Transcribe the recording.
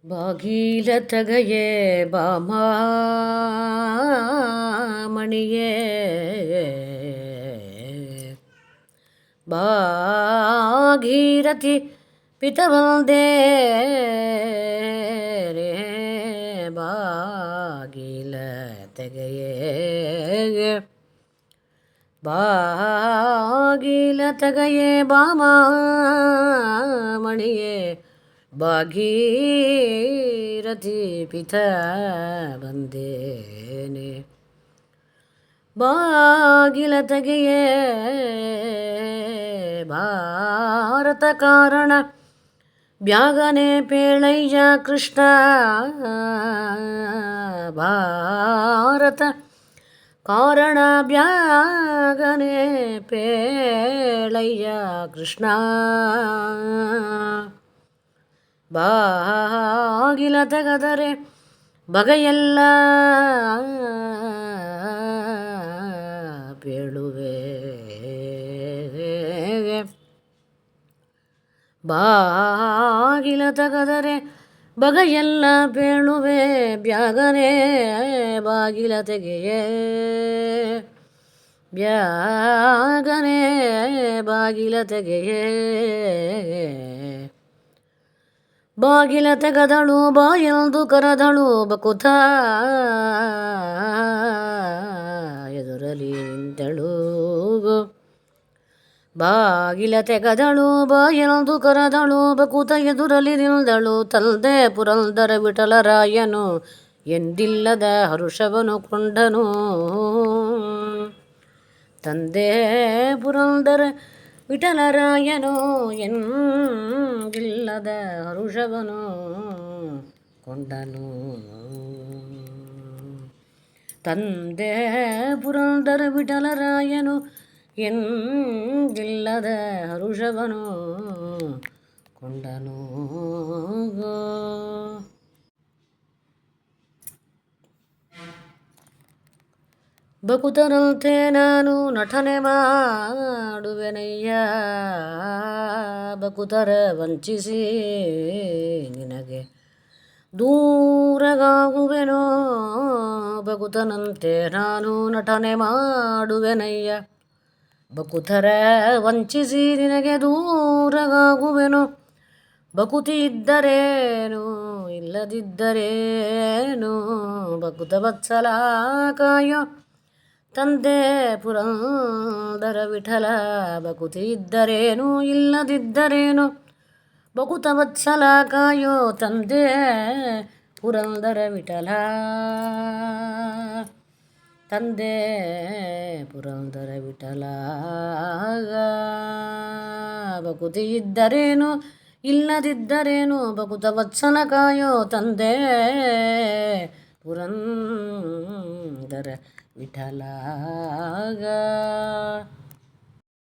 ಬಾಗೀಲತಗಯೇ ಬಾಮಣಿಯೇ ಭಾಗೀರಥಿ ಪಿತವಂದೇ ರೇ ಬಾಗೀಲತಗಯೇ ಬಾಗೀಲತಗಯೇ ಬಾಮಣಿಯೇ ಭಾಗೀರಥಿ ಪಿತ ಬಂದೇನೆ ಬಾಗಿಲತೆಗೆಯೇ ಭಾರತ ಕಾರಣ ಬ್ಯಾಗನೆ ಪೇಳಯ್ಯ ಕೃಷ್ಣ ಭಾರತ ಕಾರಣ ಬ್ಯಾಗನೆ ಪೇಳಯ್ಯ ಕೃಷ್ಣ ಬಾಗಿಲ ತೆಗೆದರೆ ಬಗೆಯೆಲ್ಲ ಬೇಳುವೆ ಬಾಗಿಲ ತೆಗೆದರೆ ಬಗೆಯೆಲ್ಲ ಬೇಳುವೆ ಬ್ಯಾಗನೆ ಬಾಗಿಲ ತೆಗೆಯೇ ಬ್ಯಾಗನೆ ಬಾಗಿಲ ತೆಗೆಯೇ ಬಾಗಿಲ ತೆಗೆದಳು ಬಾಯೆಂದು ಕರೆದಳು ಬಕುತ ಎದುರಲಿ ನಿಂತಳು ಬಾಗಿಲ ತೆಗೆದಳು ಬಾಯೆಂದು ಕರೆದಳು ಬಕುತ ಎದುರಲಿ ನಿಲ್ದಳು ತಂದೆ ಪುರಂದರ ವಿಠಲರಾಯನು ಎಂದಿಲ್ಲದ ಹರುಷವನು ಕೊಂಡನು ತಂದೆ ಪುರಂದರ ವಿಠಲರಾಯನು ಎಂದಿಲ್ಲದ ಹರುಷವನು ಕೊಂಡನು ತಂದೆ ಪುರಂದರ ವಿಠಲರಾಯನು ಎಂದಿಲ್ಲದ ಹರುಷವನು ಕೊಂಡನು ಬಕುತರಂತೆ ನಾನು ನಟನೆ ಮಾಡುವೆನಯ್ಯ ಬಕುತರ ವಂಚಿಸಿ ನಿನಗೆ ದೂರಗಾಗುವೆನೋ ಬಕುತನಂತೆ ನಾನು ನಟನೆ ಮಾಡುವೆನಯ್ಯ ಬಕುತರ ವಂಚಿಸಿ ನಿನಗೆ ದೂರಗಾಗುವೆನೋ ಬಕುತಿ ಇದ್ದರೇನು ಇಲ್ಲದಿದ್ದರೇನು ಬಕುತ ವತ್ಸಲ ಕಾಯೋ ತಂದೆ ಪುರಂದರ ವಿಠಲ ಬಕುತಿ ಇದ್ದರೇನು ಇಲ್ಲದಿದ್ದರೇನು ಬಕುತ ವತ್ಸಲ ಕಾಯೋ ತಂದೆ ಪುರಂದರ ವಿಠಲ ತಂದೆ ಪುರಂದರ ವಿಠಲ ಬಕುತಿ ಇದ್ದರೇನು ಇಲ್ಲದಿದ್ದರೇನು ಬಕುತ ವತ್ಸಲ ಕಾಯೋ ತಂದೆ ಪುರಂದರ ವಿಠಲ